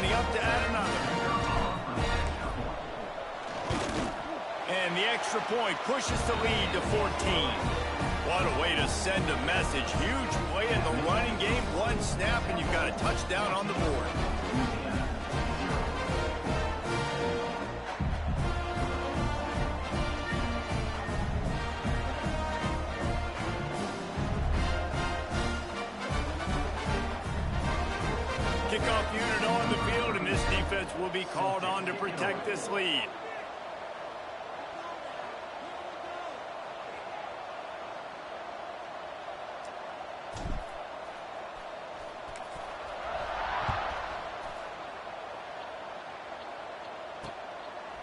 lining up to add another. And the extra point pushes the lead to 14. What a way to send a message. Huge play in the running game. One snap, and you've got a touchdown on the board. Kickoff unit on the field, and this defense will be called on to protect this lead.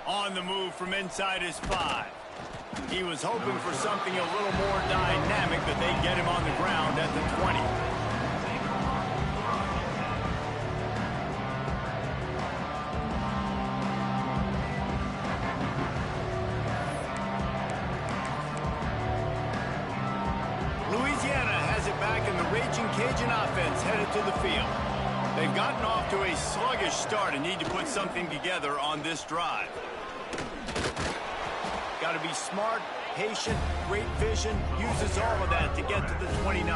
On the move from inside his 5. He was hoping for something a little more dynamic, but they get him on the ground at the 20. Louisiana has it back, and the Raging Cajun offense headed to the field. They've gotten off to a sluggish start and need to put something together on this drive. Got to be smart, patient, great vision, uses all of that to get to the 29.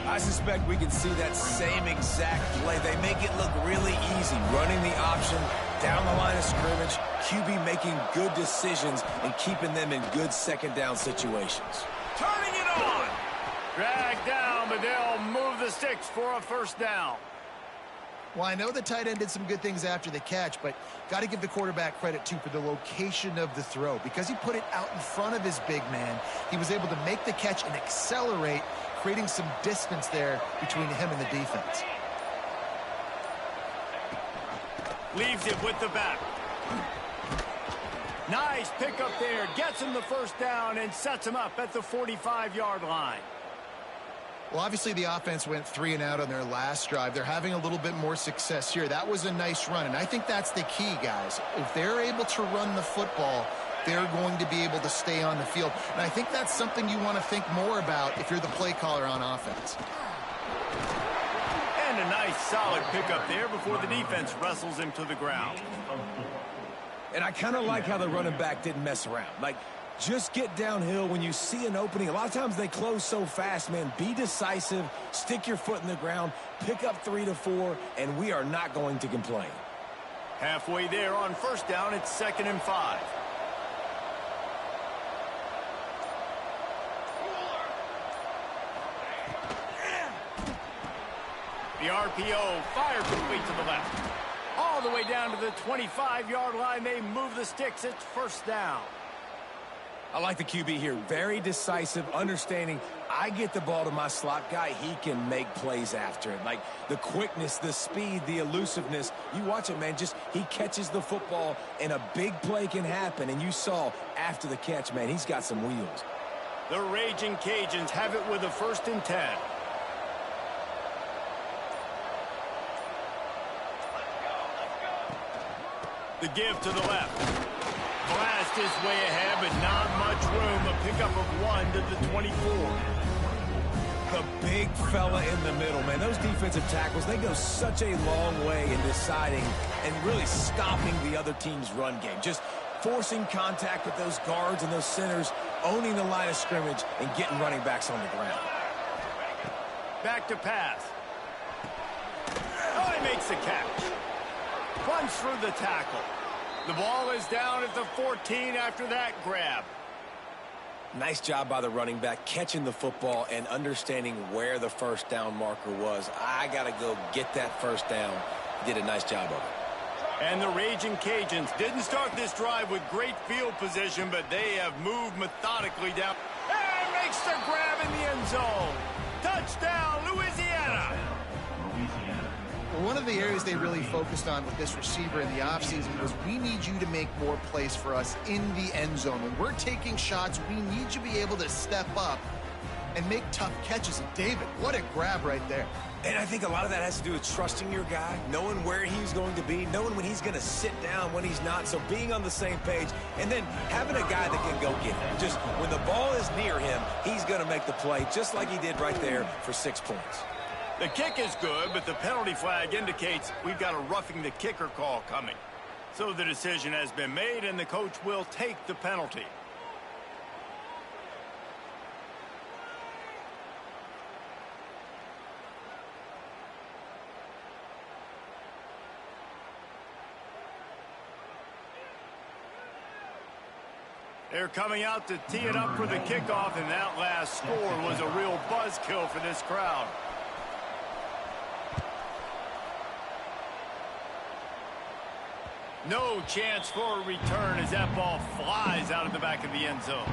I suspect we can see that same exact play. They make it look really easy, running the option down the line of scrimmage, QB making good decisions and keeping them in good second down situations. Turning it on! Dragged down, but they'll move the sticks for a first down. Well, I know the tight end did some good things after the catch, but got to give the quarterback credit, too, for the location of the throw. Because he put it out in front of his big man, he was able to make the catch and accelerate, creating some distance there between him and the defense. Leaves it with the back. Nice pickup there. Gets him the first down and sets him up at the 45-yard line. Well, obviously the offense went 3 and out on their last drive. They're having a little bit more success here. That was a nice run, and I think that's the key, guys. If they're able to run the football, they're going to be able to stay on the field. And I think that's something you want to think more about if you're the play caller on offense. And a nice solid pickup there before the defense wrestles him to the ground. And I kind of like how the running back didn't mess around. Like, just get downhill when you see an opening. A lot of times they close so fast, man. Be decisive, stick your foot in the ground, pick up 3 to 4, and we are not going to complain. Halfway there on first down, it's 2nd and 5. The RPO fired complete to the left. All the way down to the 25-yard line, they move the sticks. It's first down. I like the QB here. Very decisive, understanding I get the ball to my slot guy, he can make plays after it. Like the quickness, the speed, the elusiveness. You watch it, man. Just he catches the football, and a big play can happen. And you saw after the catch, man, he's got some wheels. The Raging Cajuns have it with a 1st and 10. The give to the left. Blast his way ahead, but not much room. A pickup of 1 to the 24. The big fella in the middle, man. Those defensive tackles, they go such a long way in deciding and really stopping the other team's run game. Just forcing contact with those guards and those centers, owning the line of scrimmage, and getting running backs on the ground. Back to pass. Oh, he makes the catch. Runs through the tackle. The ball is down at the 14 after that grab. Nice job by the running back, catching the football and understanding where the first down marker was. I got to go get that first down. He did a nice job of it. And the Raging Cajuns didn't start this drive with great field position, but they have moved methodically down. And makes the grab in the end zone. Touchdown, Louisiana. Well, one of the areas they really focused on with this receiver in the offseason was we need you to make more plays for us in the end zone. When we're taking shots, we need you to be able to step up and make tough catches. And David, what a grab right there. And I think a lot of that has to do with trusting your guy, knowing where he's going to be, knowing when he's going to sit down, when he's not. So being on the same page, and then having a guy that can go get it. Just when the ball is near him, he's going to make the play, just like he did right there for 6 points. The kick is good, but the penalty flag indicates we've got a roughing the kicker call coming. So the decision has been made, and the coach will take the penalty. They're coming out to tee it up for the kickoff, and that last score was a real buzzkill for this crowd. No chance for a return as that ball flies out of the back of the end zone.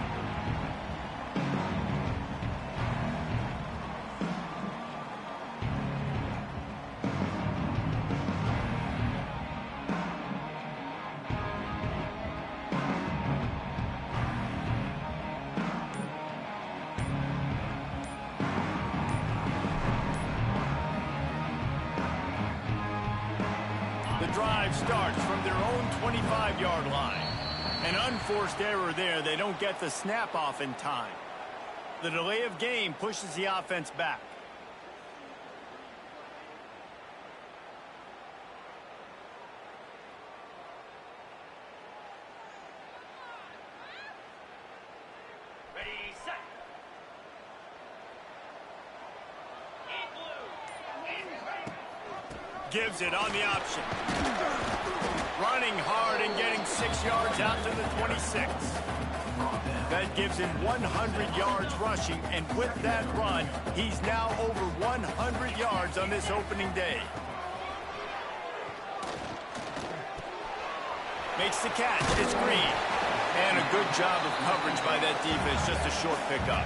The drive starts from their own 25-yard line. An unforced error there. They don't get the snap off in time. The delay of game pushes the offense back. Ready, set. Gives it on the option. Running hard and getting 6 yards out to the 26. That gives him 100 yards rushing, and with that run, he's now over 100 yards on this opening day. Makes the catch. It's Green. And a good job of coverage by that defense. Just a short pickup.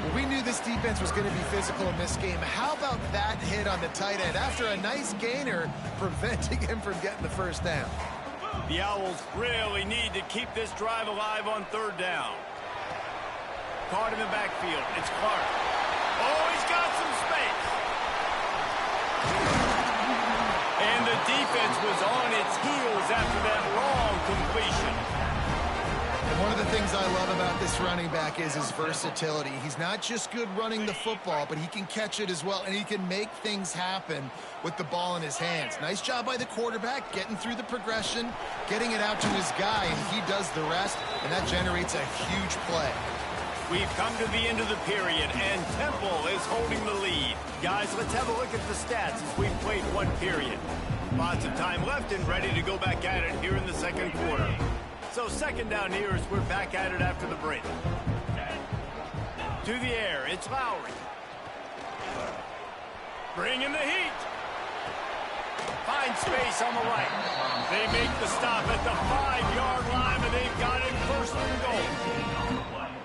Well, we knew this defense was going to be physical in this game. How about that hit on the tight end after a nice gainer preventing him from getting the first down? The Owls really need to keep this drive alive on third down. Caught in the backfield. It's Clark. Oh, he's got some space. And the defense was on its heels after that long completion. And one of the things I love about this running back is his versatility. He's not just good running the football, but he can catch it as well, and he can make things happen with the ball in his hands. Nice job by the quarterback, getting through the progression, getting it out to his guy, and he does the rest, and that generates a huge play. We've come to the end of the period, and Temple is holding the lead. Guys, let's have a look at the stats as we've played one period. Lots of time left and ready to go back at it here in the second quarter. So second down here as we're back at it after the break. To the air, it's Lowry. Bringing the heat. Finds space on the right. They make the stop at the 5-yard line, and they've got it first and goal.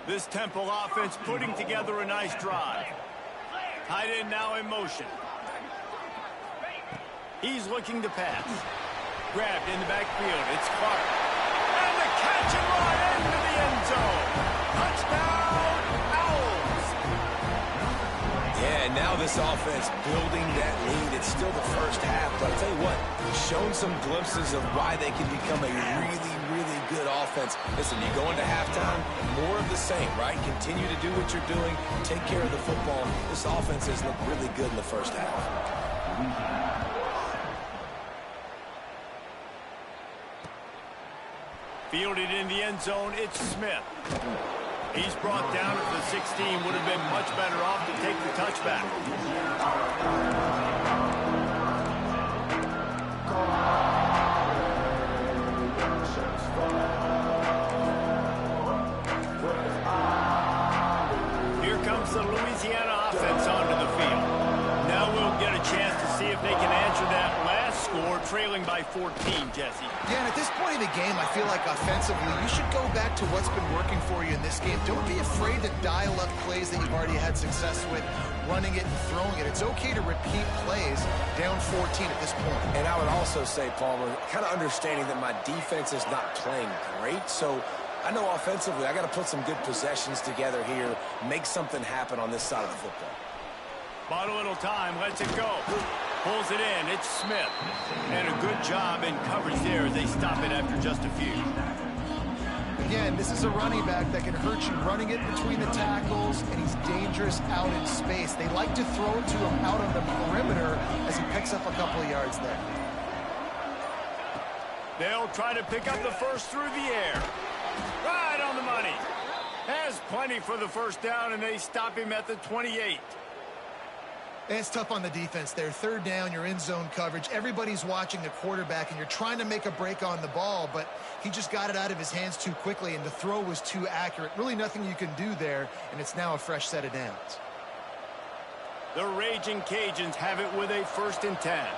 This Temple offense putting together a nice drive. Tight end now in motion. He's looking to pass. Grabbed in the backfield. It's Clark. And the catch and run into the end zone. Touchdown, Owls. Yeah, now this offense building that lead. It's still the first half, but I'll tell you what, shown some glimpses of why they can become a really, really good offense. Listen, you go into halftime, more of the same, right? Continue to do what you're doing, take care of the football. This offense has looked really good in the first half. Fielded in the end zone, it's Smith. He's brought down at the 16. Would have been much better off to take the touchback. Here comes the Louisiana offense onto the field. Now we'll get a chance to see if they can answer that last score, trailing by 14, Jesse. Yeah, and at this point in the game, I feel like offensively, you should go back to what's been working for you in this game. Don't be afraid to dial up plays that you've already had success with, running it and throwing it. It's okay to repeat plays down 14 at this point. And I would also say, Palmer, kind of understanding that my defense is not playing great, so I know offensively I got to put some good possessions together here, make something happen on this side of the football. Bought a little time, lets it go. Pulls it in, it's Smith. And a good job in coverage there as they stop it after just a few. again, this is a running back that can hurt you running it between the tackles, and he's dangerous out in space. They like to throw it to him out on the perimeter as he picks up a couple of yards there. They'll try to pick up the first through the air. Right on the money. Has plenty for the first down, and they stop him at the 28. And it's tough on the defense there. Third down, you're in zone coverage. Everybody's watching the quarterback, and you're trying to make a break on the ball, but he just got it out of his hands too quickly, and the throw was too accurate. Really nothing you can do there, and it's now a fresh set of downs. The Raging Cajuns have it with a 1st and 10.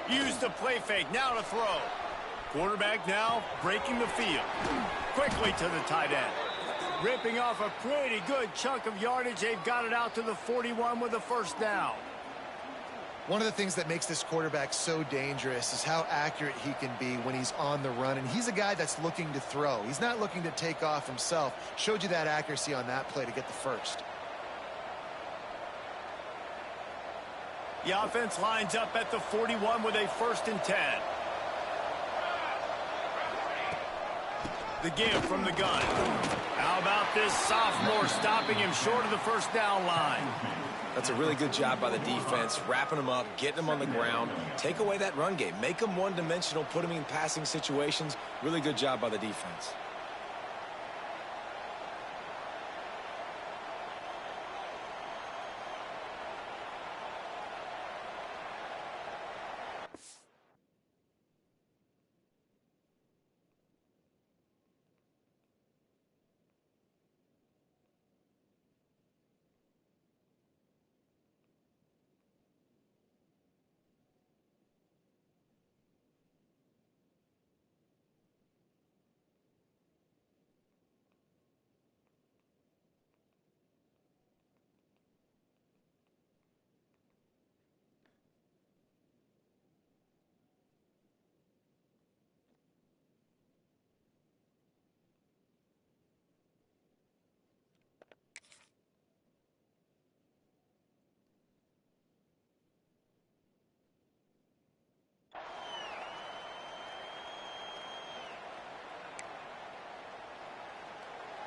Use the play fake, now to throw. Quarterback now breaking the field. Quickly to the tight end. Ripping off a pretty good chunk of yardage. They've got it out to the 41 with a 1st down. One of the things that makes this quarterback so dangerous is how accurate he can be when he's on the run. And he's a guy that's looking to throw. He's not looking to take off himself. Showed you that accuracy on that play to get the first. The offense lines up at the 41 with a 1st and 10. The give from the gun. How about this sophomore stopping him short of the 1st down line? That's a really good job by the defense, wrapping him up, getting him on the ground. Take away that run game. Make him one-dimensional, put him in passing situations. Really good job by the defense.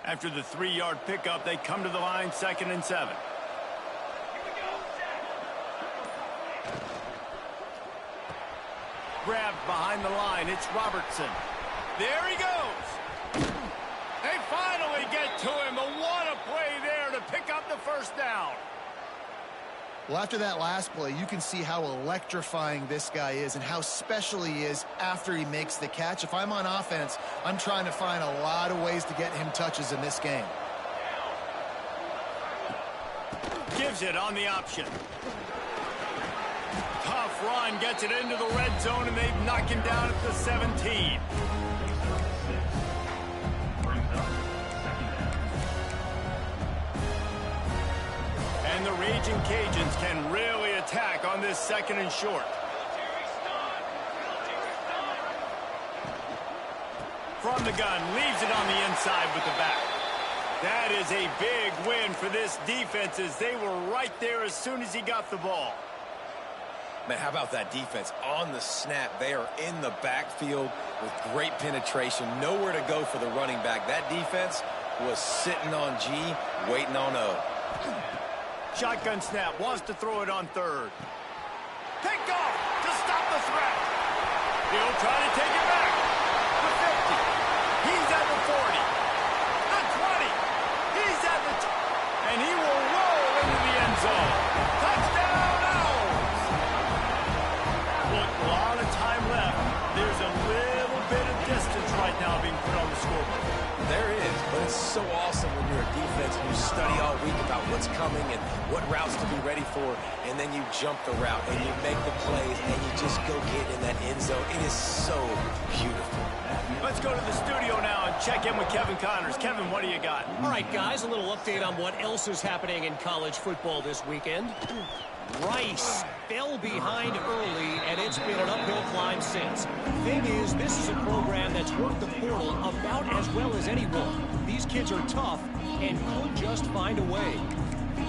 After the 3-yard pickup, they come to the line, 2nd and 7. Grabbed behind the line, it's Robertson. There he goes. They finally get to him, but what a play there to pick up the 1st down. Well, after that last play, you can see how electrifying this guy is and how special he is after he makes the catch. If I'm on offense, I'm trying to find a lot of ways to get him touches in this game. Gives it on the option. Tough run, gets it into the red zone, and they've knocked him down at the 17. And the Raging Cajuns can really attack on this 2nd and short. From the gun, leaves it on the inside with the back. That is a big win for this defense as they were right there as soon as he got the ball. Man, how about that defense? On the snap, they are in the backfield with great penetration. Nowhere to go for the running back. That defense was sitting on G, waiting on O. Shotgun snap, wants to throw it on 3rd. Picked off to stop the threat. He'll try to take it back. The 50. He's at the 40. The 20. He's at the... And he will roll into the end zone. Touchdown, Owls! Look, a lot of time left. There's a little bit of distance right now being put on the scoreboard. There is, but it's so awesome when you're a defense and you study all week about what's coming and what routes to be ready for, and then you jump the route and you make the plays and you just go get in that end zone. It is so beautiful. Let's go to the studio now and check in with Kevin Connors. Kevin, what do you got? All right, guys, a little update on what else is happening in college football this weekend. Rice fell behind early, and it's been an uphill climb since. Thing is, this is a program that's worked the portal about as well as anyone. These kids are tough and could just find a way.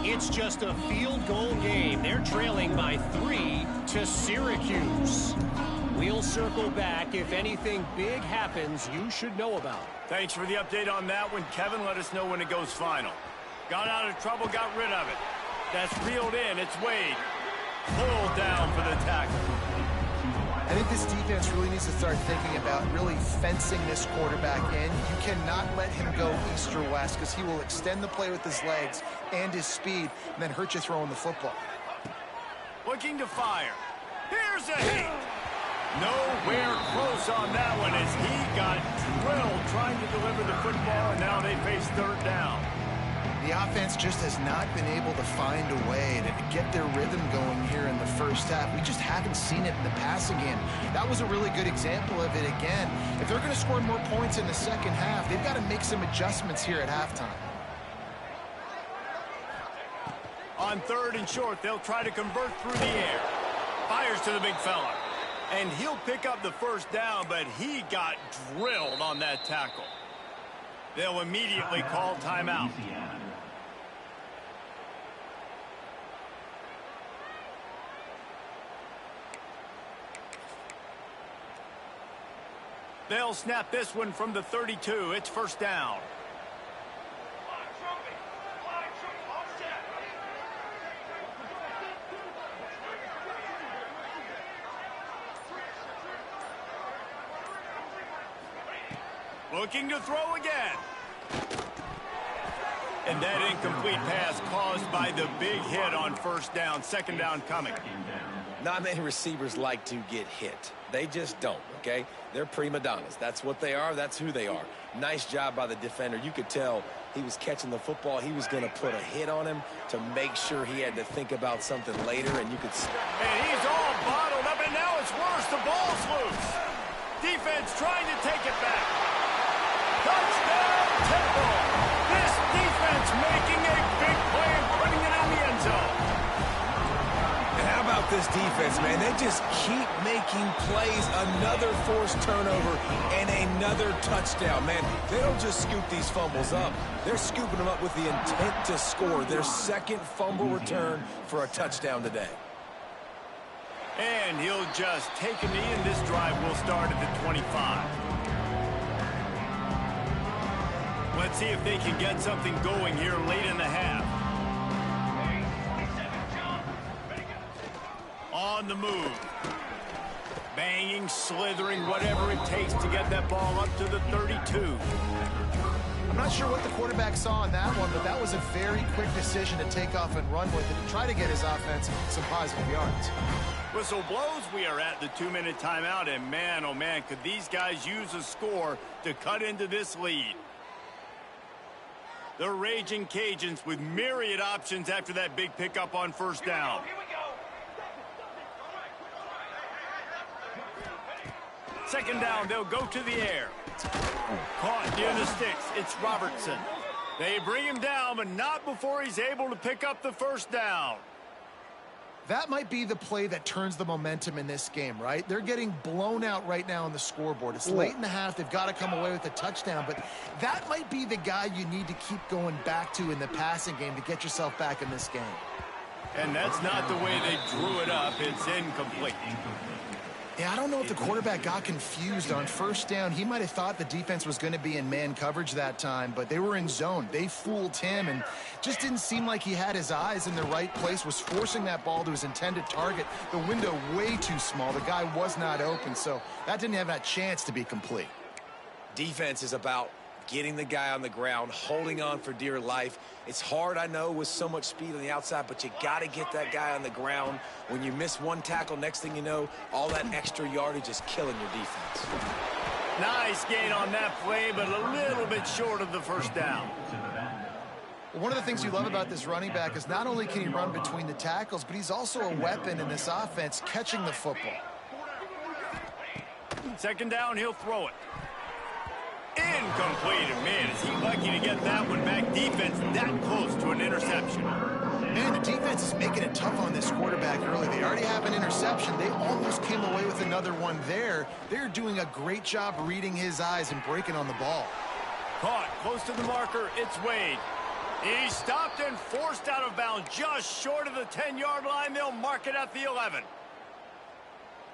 It's just a field goal game. They're trailing by 3 to Syracuse. We'll circle back. If anything big happens, you should know about. Thanks for the update on that one, Kevin. Let us know when it goes final. Got out of trouble, got rid of it. That's reeled in. It's Wade. Pulled down for the tackle. I think this defense really needs to start thinking about really fencing this quarterback in. You cannot let him go east or west because he will extend the play with his legs and his speed and then hurt you throwing the football. Looking to fire. Here's a hit. Nowhere close on that one as he got drilled trying to deliver the football, and now they face third down. The offense just has not been able to find a way to get their rhythm going here in the first half. We just haven't seen it in the passing game. That was a really good example of it again. If they're going to score more points in the second half, they've got to make some adjustments here at halftime. On third and short, they'll try to convert through the air. Fires to the big fella. And he'll pick up the first down, but he got drilled on that tackle. They'll immediately call timeout. They'll snap this one from the 32. It's first down. Looking to throw again. And that incomplete pass caused by the big hit on first down. Second down coming. Not many receivers like to get hit. They just don't, okay? They're prima donnas. That's what they are. That's who they are. Nice job by the defender. You could tell he was catching the football. He was going to put a hit on him to make sure he had to think about something later, and you could see. And he's all bottled up, and now it's worse. The ball's loose. Defense trying to take it back. Touchdown, Temple. This defense making a big play and putting it in the end zone. And how about this defense, man? They just keep making plays. Another forced turnover and another touchdown, man. They don't just scoop these fumbles up. They're scooping them up with the intent to score. Their second fumble return for a touchdown today. And he'll just take a knee, and this drive will start at the 25. Let's see if they can get something going here late in the half. On the move. Banging, slithering, whatever it takes to get that ball up to the 32. I'm not sure what the quarterback saw on that one, but that was a very quick decision to take off and run with it and try to get his offense some positive yards. Whistle blows. We are at the 2-minute timeout, and man, oh man, could these guys use a score to cut into this lead. The Raging Cajuns with myriad options after that big pickup on first down. Second down, they'll go to the air. Caught near the sticks. It's Robertson. They bring him down, but not before he's able to pick up the first down. That might be the play that turns the momentum in this game, right? They're getting blown out right now on the scoreboard. It's late in the half. They've got to come away with a touchdown, but that might be the guy you need to keep going back to in the passing game to get yourself back in this game. And that's not the way they drew it up. It's incomplete. Yeah, I don't know if the quarterback got confused on first down. He might have thought the defense was going to be in man coverage that time, but they were in zone. They fooled him and just didn't seem like he had his eyes in the right place, was forcing that ball to his intended target. The window way too small. The guy was not open, so that didn't have that chance to be complete. Defense is about getting the guy on the ground, holding on for dear life. It's hard, I know, with so much speed on the outside, but you got to get that guy on the ground. When you miss one tackle, next thing you know, all that extra yardage is killing your defense. Nice gain on that play, but a little bit short of the first down. One of the things you love about this running back is not only can he run between the tackles, but he's also a weapon in this offense catching the football. Second down, he'll throw it. Incomplete. Man, is he lucky to get that one back. Defense that close to an interception. Man, the defense is making it tough on this quarterback early. They already have an interception. They almost came away with another one there. They're doing a great job reading his eyes and breaking on the ball. Caught close to the marker. It's Wade. He stopped and forced out of bounds just short of the 10-yard line. They'll mark it at the 11.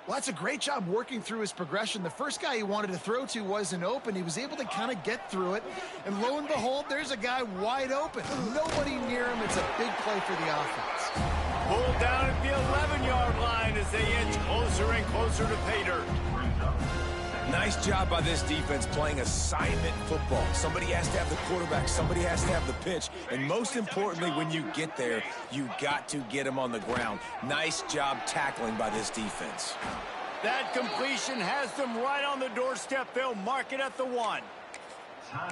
Well, that's a great job working through his progression. The first guy he wanted to throw to wasn't open. He was able to kind of get through it. And lo and behold, there's a guy wide open. Nobody near him. It's a big play for the offense. Pulled down at the 11-yard line as they inch closer and closer to pay dirt. Nice job by this defense playing assignment football. Somebody has to have the quarterback. Somebody has to have the pitch. And most importantly, when you get there, you got to get him on the ground. Nice job tackling by this defense. That completion has them right on the doorstep. They'll mark it at the 1.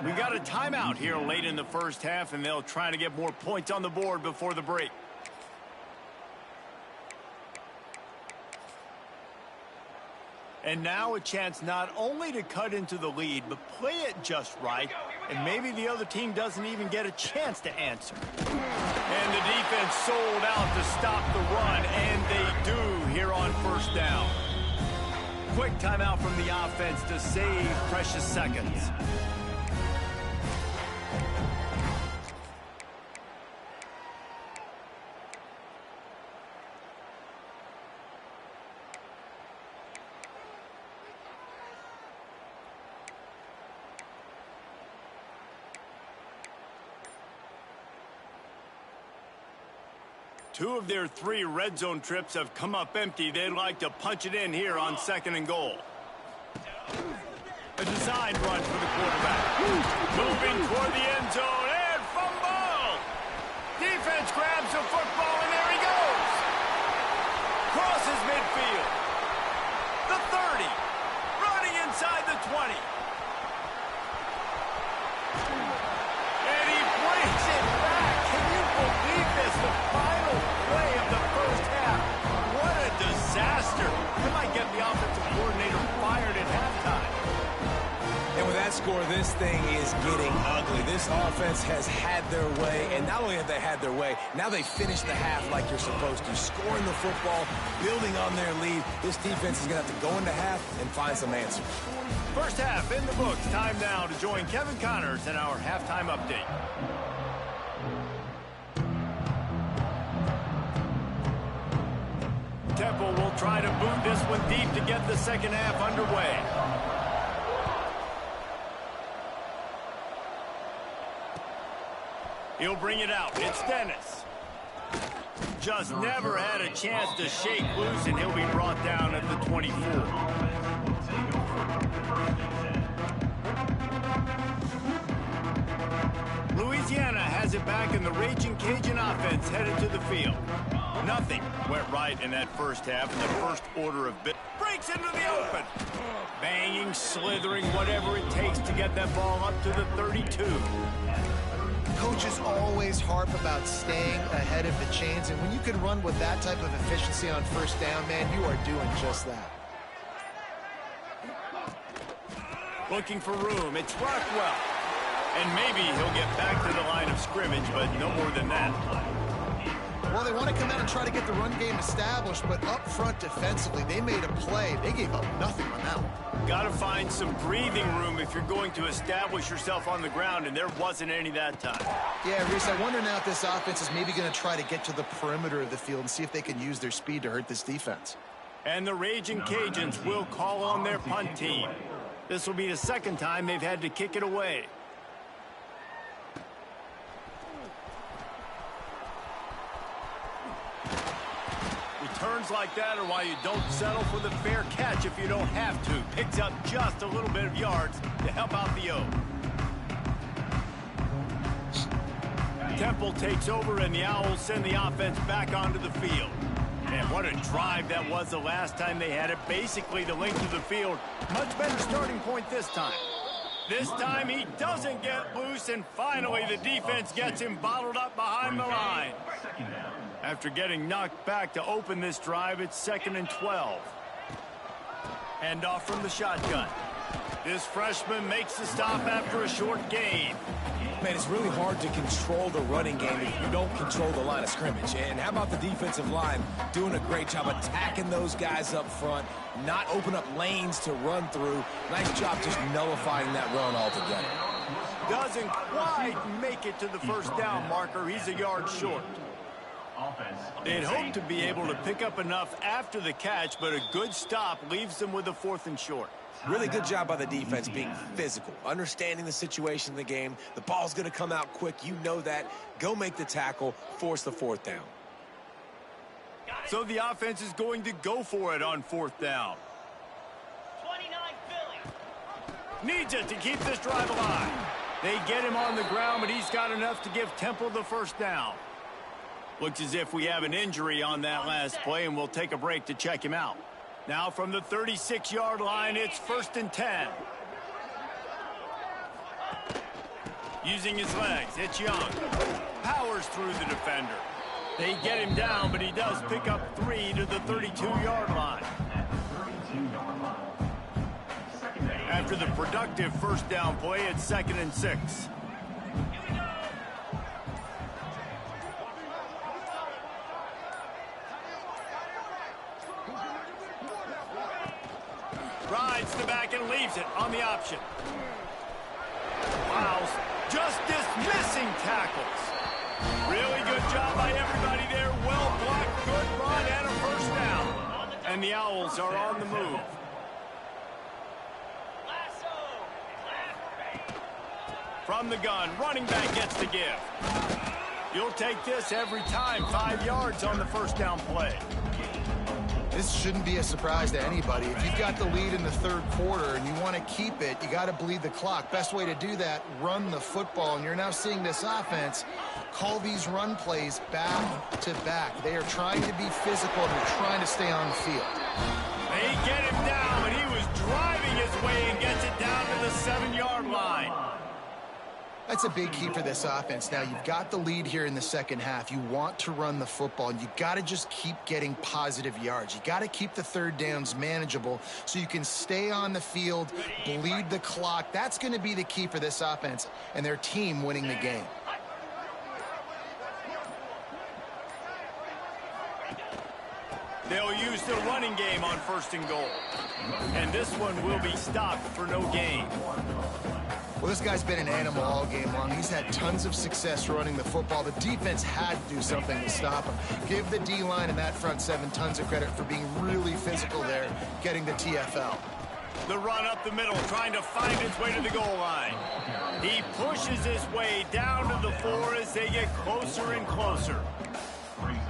We got a timeout here late in the first half, and they'll try to get more points on the board before the break. And now a chance not only to cut into the lead, but play it just right, and maybe the other team doesn't even get a chance to answer. And the defense sold out to stop the run, and they do here on first down. Quick timeout from the offense to save precious seconds. Two of their 3 red zone trips have come up empty. They'd like to punch it in here on 2nd and goal. A designed run for the quarterback. Moving toward the end zone and fumble. Defense grabs the football and there he goes. Crosses midfield. The 30. Running inside the 20. And he brings it back. Can you believe this? The final play of the first half. What a disaster. They might get the offensive coordinator fired at halftime. And with that score, this thing is getting ugly. This offense has had their way, and not only have they had their way, now they finish the half like you're supposed to, scoring the football, building on their lead. This defense is going to have to go into half and find some answers. First half in the books. Time now to join Kevin Connors in our halftime update. Temple will try to boot this one deep to get the second half underway. He'll bring it out. It's Dennis. Just never had a chance to shake loose, and he'll be brought down at the 24. Louisiana has it back, and the Raging Cajun offense headed to the field. Nothing went right in that first half, and the first order of bit breaks into the open. Banging, slithering, whatever it takes to get that ball up to the 32. Coaches always harp about staying ahead of the chains, and when you can run with that type of efficiency on first down, man, you are doing just that. Looking for room. It's Rockwell. And maybe he'll get back to the line of scrimmage, but no more than that. Well, they want to come out and try to get the run game established, but up front defensively, they made a play. They gave up nothing on that one. Got to find some breathing room if you're going to establish yourself on the ground, and there wasn't any that time. Yeah, Reese, I wonder now if this offense is maybe going to try to get to the perimeter of the field and see if they can use their speed to hurt this defense. And the Raging Cajuns will call on their punt team. This will be the second time they've had to kick it away. Returns like that are why you don't settle for the fair catch if you don't have to. Picks up just a little bit of yards to help out the O. Temple takes over, and the Owls send the offense back onto the field. And what a drive that was the last time they had it. Basically the length of the field. Much better starting point this time. This time he doesn't get loose, and finally the defense gets him bottled up behind the line. After getting knocked back to open this drive, it's 2nd and 12. Hand off from the shotgun. This freshman makes the stop after a short gain. Man, it's really hard to control the running game if you don't control the line of scrimmage. And how about the defensive line doing a great job attacking those guys up front, not open up lanes to run through. Nice job just nullifying that run altogether. Doesn't quite make it to the first down marker. He's a yard short. They'd hoped to be able to pick up enough after the catch, but a good stop leaves them with a 4th and short. Really good job by the defense being physical, understanding the situation in the game. The ball's going to come out quick. You know that. Go make the tackle, force the 4th down. So the offense is going to go for it on 4th down. 29 Philly. Needs it to keep this drive alive. They get him on the ground, but he's got enough to give Temple the first down. Looks as if we have an injury on that last play, and we'll take a break to check him out. Now from the 36-yard line, it's 1st and 10. Using his legs, it's Young. Powers through the defender. They get him down, but he does pick up 3 to the 32-yard line. After the productive first down play, it's 2nd and 6. Rides the back and leaves it on the option. Miles just dismissing tackles. Really good job by everybody there. Well blocked, good run, and a first down. And the Owls are on the move. From the gun, running back gets the give. You'll take this every time. 5 yards on the first down play. This shouldn't be a surprise to anybody. If you've got the lead in the 3rd quarter and you want to keep it, you got to bleed the clock. Best way to do that, run the football. And you're now seeing this offense call these run plays back to back. They are trying to be physical and they're trying to stay on the field. They get him down, but he was driving his way and gets it down to the 7-yard line. That's a big key for this offense. Now, you've got the lead here in the second half. You want to run the football, and you've got to just keep getting positive yards. You got to keep the 3rd downs manageable so you can stay on the field, bleed the clock. That's going to be the key for this offense and their team winning the game. They'll use the running game on 1st and goal. And this one will be stopped for no gain. Well, this guy's been an animal all game long. He's had tons of success running the football. The defense had to do something to stop him. Give the D-line and that front 7 tons of credit for being really physical there, getting the TFL. The run up the middle, trying to find its way to the goal line. He pushes his way down to the 4 as they get closer and closer.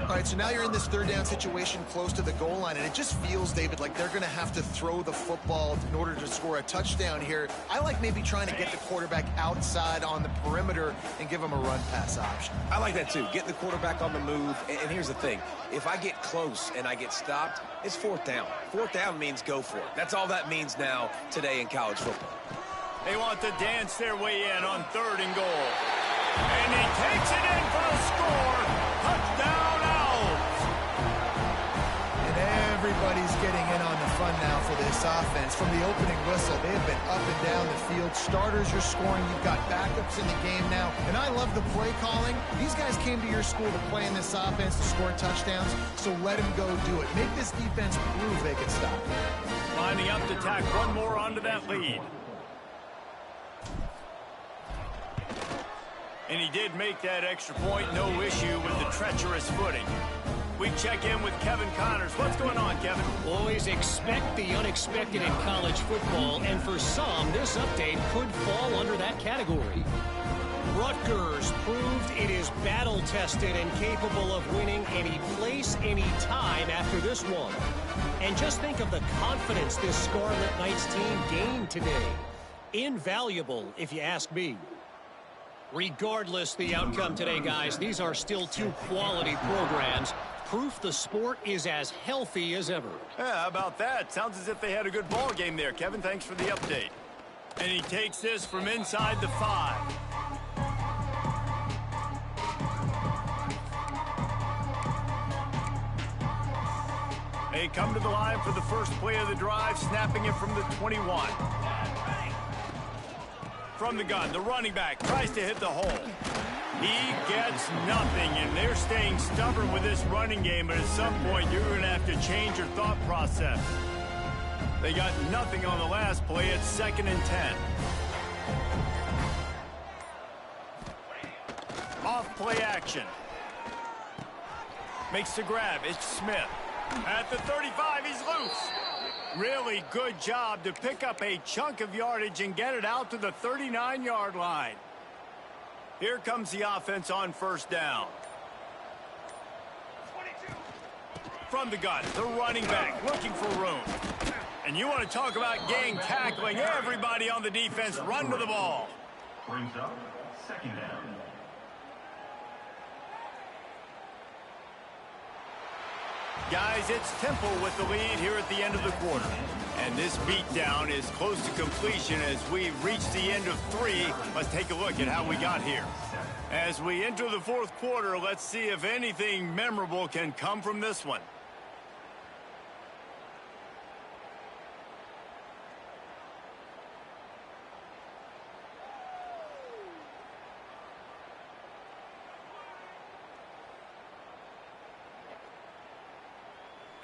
All right, so now you're in this 3rd down situation close to the goal line, and it just feels, David, like they're going to have to throw the football in order to score a touchdown here. I like maybe trying to get the quarterback outside on the perimeter and give him a run-pass option. I like that, too. Get the quarterback on the move. And here's the thing. If I get close and I get stopped, it's 4th down. 4th down means go for it. That's all that means now today in college football. They want to dance their way in on 3rd and goal. And he takes it in for the score. Touchdown, Owls. And everybody's getting in on the fun now for this offense. From the opening whistle, they have been up and down the field. Starters are scoring. You've got backups in the game now. And I love the play calling. These guys came to your school to play in this offense to score touchdowns, so let them go do it. Make this defense prove they can stop. Lining up to tack one more onto that lead. And he did make that extra point, no issue with the treacherous footing. We check in with Kevin Connors. What's going on, Kevin? Always expect the unexpected in college football, and for some, this update could fall under that category. Rutgers proved it is battle-tested and capable of winning any place, any time after this one. And just think of the confidence this Scarlet Knights team gained today. Invaluable, if you ask me. Regardless the outcome today, guys, these are still 2 quality programs. Proof the sport is as healthy as ever. Yeah, how about that? Sounds as if they had a good ball game there, Kevin. Thanks for the update. And he takes this from inside the 5. They come to the line for the first play of the drive, snapping it from the 21. From the gun, the running back tries to hit the hole. He gets nothing, and they're staying stubborn with this running game, but at some point you're going to have to change your thought process. They got nothing on the last play. It's 2nd and 10. play action. Makes the grab. It's Smith. At the 35, he's loose. Really good job to pick up a chunk of yardage and get it out to the 39-yard line. Here comes the offense on first down. From the gun, the running back looking for room. And you want to talk about gang tackling. Everybody on the defense run to the ball. Brings up second down. Guys, it's Temple with the lead here at the end of the quarter. And this beatdown is close to completion as we've reached the end of 3. Let's take a look at how we got here. As we enter the fourth quarter, let's see if anything memorable can come from this one.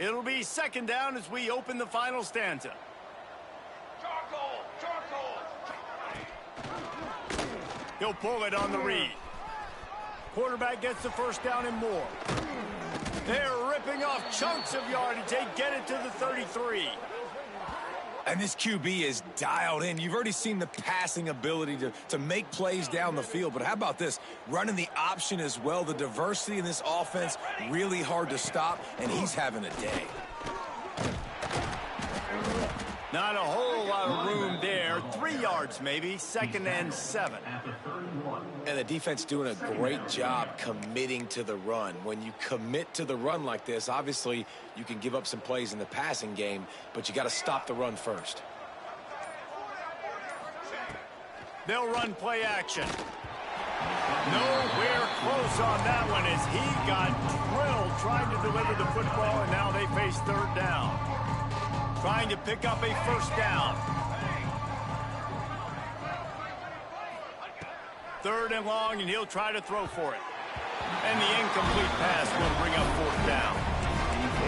It'll be second down as we open the final stanza. Charcoal! Charcoal! He'll pull it on the read. Quarterback gets the first down and more. They're ripping off chunks of yardage. They get it to the 33. And this QB is dialed in. You've already seen the passing ability to make plays down the field. But how about this? Running the option as well. The diversity in this offense, really hard to stop, and he's having a day. Not a whole lot of room there. 3 yards maybe. 2nd and 7. And the defense doing a great job committing to the run. When you commit to the run like this, obviously you can give up some plays in the passing game, but you got to stop the run first. They'll run play action. Nowhere close on that one as he got drilled trying to deliver the football, and now they face third down. Trying to pick up a first down. 3rd and long, and he'll try to throw for it. And the incomplete pass will bring up fourth down.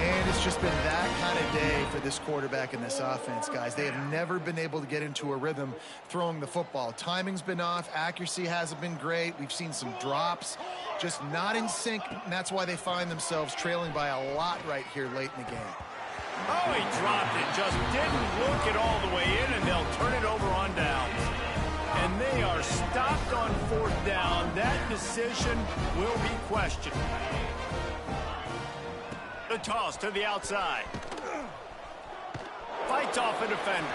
And it's just been that kind of day for this quarterback and this offense, guys. They have never been able to get into a rhythm throwing the football. Timing's been off. Accuracy hasn't been great. We've seen some drops, just not in sync, and that's why they find themselves trailing by a lot right here late in the game. Oh, he dropped it. Just didn't look it all the way in, and they'll turn it over on downs. And they are stopped on fourth down. That decision will be questioned. The toss to the outside. Fights off a defender.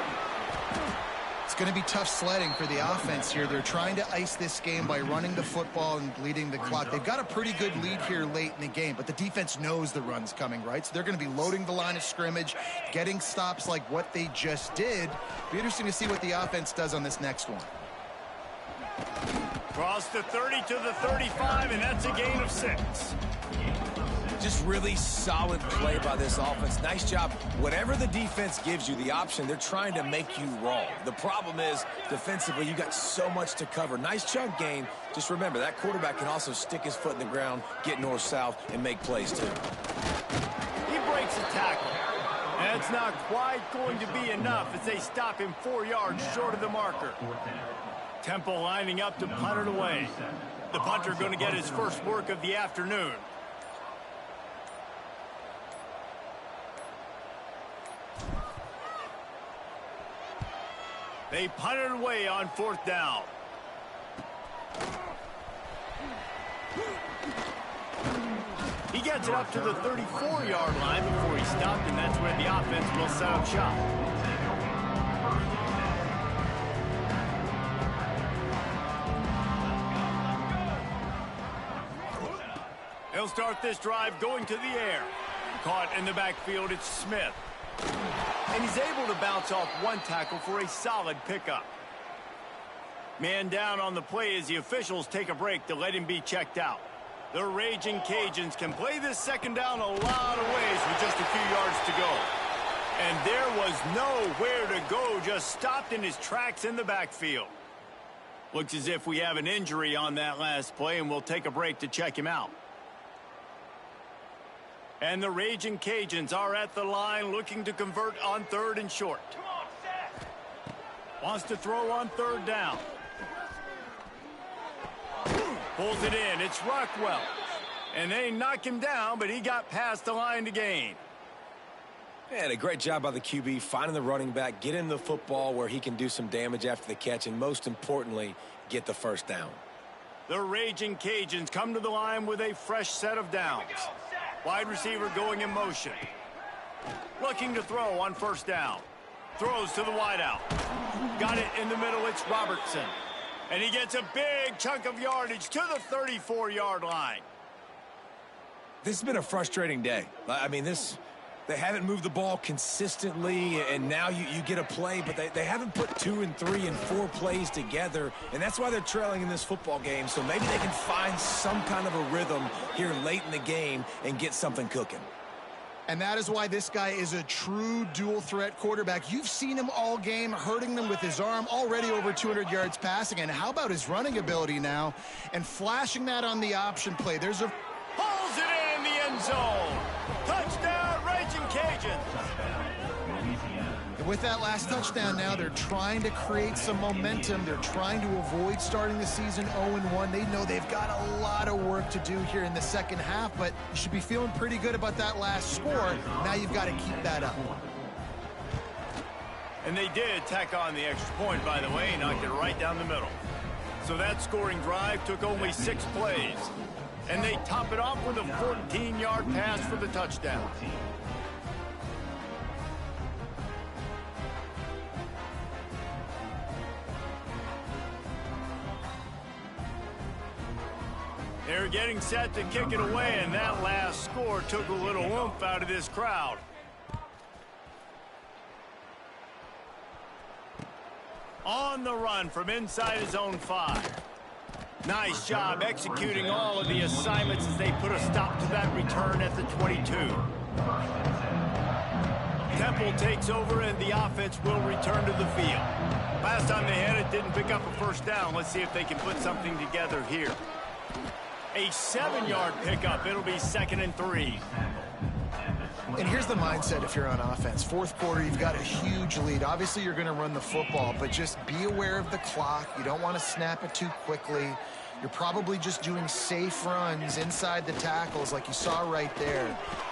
It's going to be tough sledding for the offense here. They're trying to ice this game by running the football and bleeding the clock. They've got a pretty good lead here late in the game, but the defense knows the run's coming, right? So they're going to be loading the line of scrimmage, getting stops like what they just did. Be interesting to see what the offense does on this next one. Cross the 30 to the 35, and that's a gain of 6. Just really solid play by this offense. Nice job. Whatever the defense gives you, the option, they're trying to make you wrong. The problem is, defensively, you got so much to cover. Nice chunk gain. Just remember, that quarterback can also stick his foot in the ground, get north-south, and make plays, too. He breaks a tackle. And it's not quite going to be enough as they stop him 4 yards short of the marker. Temple lining up to punt it away. The punter going to get his first work of the afternoon. They punt it away on fourth down. He gets it up to the 34-yard line before he stopped, and that's where the offense will set up shop. He'll start this drive going to the air. Caught in the backfield, it's Smith. And he's able to bounce off one tackle for a solid pickup. Man down on the play as the officials take a break to let him be checked out. The Raging Cajuns can play this second down a lot of ways with just a few yards to go. And there was nowhere to go, just stopped in his tracks in the backfield. Looks as if we have an injury on that last play, and we'll take a break to check him out. And the Raging Cajuns are at the line looking to convert on 3rd and short. Come on, Seth. Wants to throw on 3rd down. Pulls it in. It's Rockwell. And they knock him down, but he got past the line to gain. And a great job by the QB finding the running back, getting the football where he can do some damage after the catch, and most importantly, get the first down. The Raging Cajuns come to the line with a fresh set of downs. Wide receiver going in motion. Looking to throw on first down. Throws to the wideout. Got it in the middle. It's Robertson. And he gets a big chunk of yardage to the 34-yard line. This has been a frustrating day. I mean, they haven't moved the ball consistently, and now you get a play, but they haven't put 2 and 3 and 4 plays together, and that's why they're trailing in this football game. So maybe they can find some kind of a rhythm here late in the game and get something cooking. And that is why this guy is a true dual-threat quarterback. You've seen him all game, hurting them with his arm, already over 200 yards passing. And how about his running ability now? And flashing that on the option play. There's a... Pulls it in the end zone. Touchdown, Raging Cajuns. With that last touchdown now, they're trying to create some momentum. They're trying to avoid starting the season 0-1. They know they've got a lot of work to do here in the second half, but you should be feeling pretty good about that last score. Now you've got to keep that up. And they did tack on the extra point, by the way, knocked it right down the middle. So that scoring drive took only 6 plays. And they top it off with a 14-yard pass for the touchdown. They're getting set to kick it away, and that last score took a little oomph out of this crowd. On the run from inside his own 5. Nice job executing all of the assignments as they put a stop to that return at the 22. Temple takes over, and the offense will return to the field. Last time they had it, didn't pick up a first down. Let's see if they can put something together here. A 7-yard pickup. It'll be 2nd and 3. And here's the mindset if you're on offense. Fourth quarter, you've got a huge lead. Obviously, you're going to run the football, but just be aware of the clock. You don't want to snap it too quickly. You're probably just doing safe runs inside the tackles like you saw right there.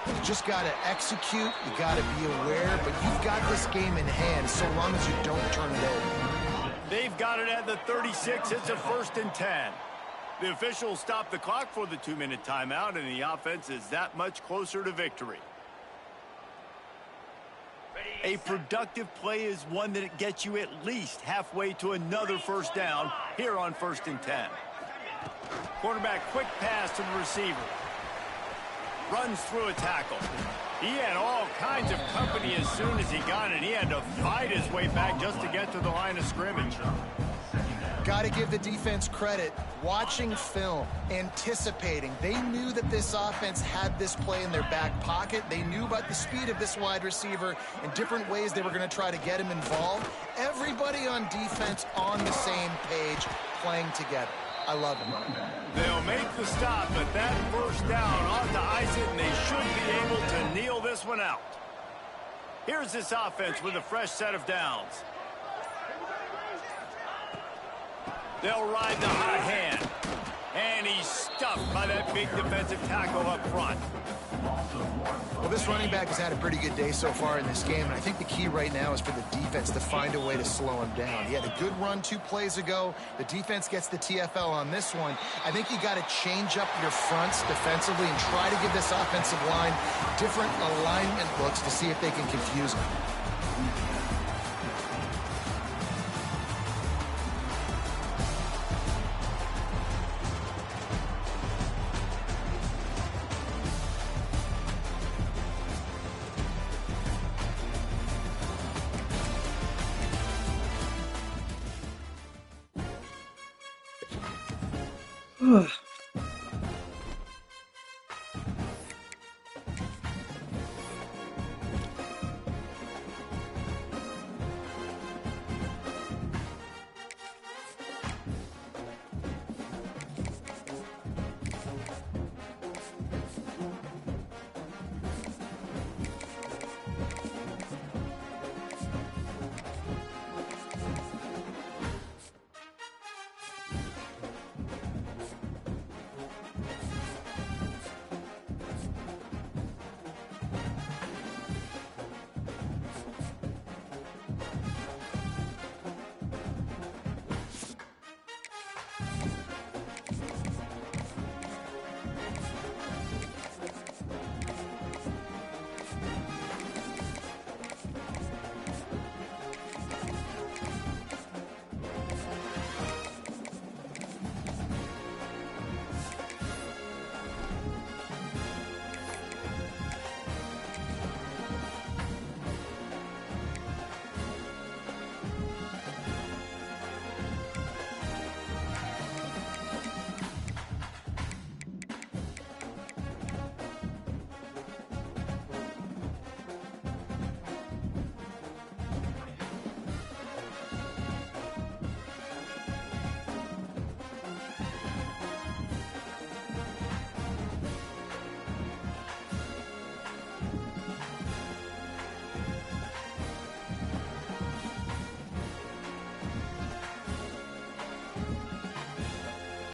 You just got to execute. You got to be aware, but you've got this game in hand so long as you don't turn it over. They've got it at the 36. It's a 1st and 10. The officials stop the clock for the 2-minute timeout, and the offense is that much closer to victory. A productive play is one that gets you at least halfway to another first down here on 1st and 10. Quarterback quick pass to the receiver. Runs through a tackle. He had all kinds of company as soon as he got it. He had to fight his way back just to get to the line of scrimmage. Got to give the defense credit. Watching film, anticipating. They knew that this offense had this play in their back pocket. They knew about the speed of this wide receiver and different ways they were going to try to get him involved. Everybody on defense on the same page, playing together. I love it. They'll make the stop, but that first down ought to ice it, and they should be able to kneel this one out. Here's this offense with a fresh set of downs. They'll ride the hot hand. And he's stuffed by that big defensive tackle up front. Well, this running back has had a pretty good day so far in this game, and I think the key right now is for the defense to find a way to slow him down. He had a good run 2 plays ago. The defense gets the TFL on this one. I think you got to change up your fronts defensively and try to give this offensive line different alignment looks to see if they can confuse him. Ugh.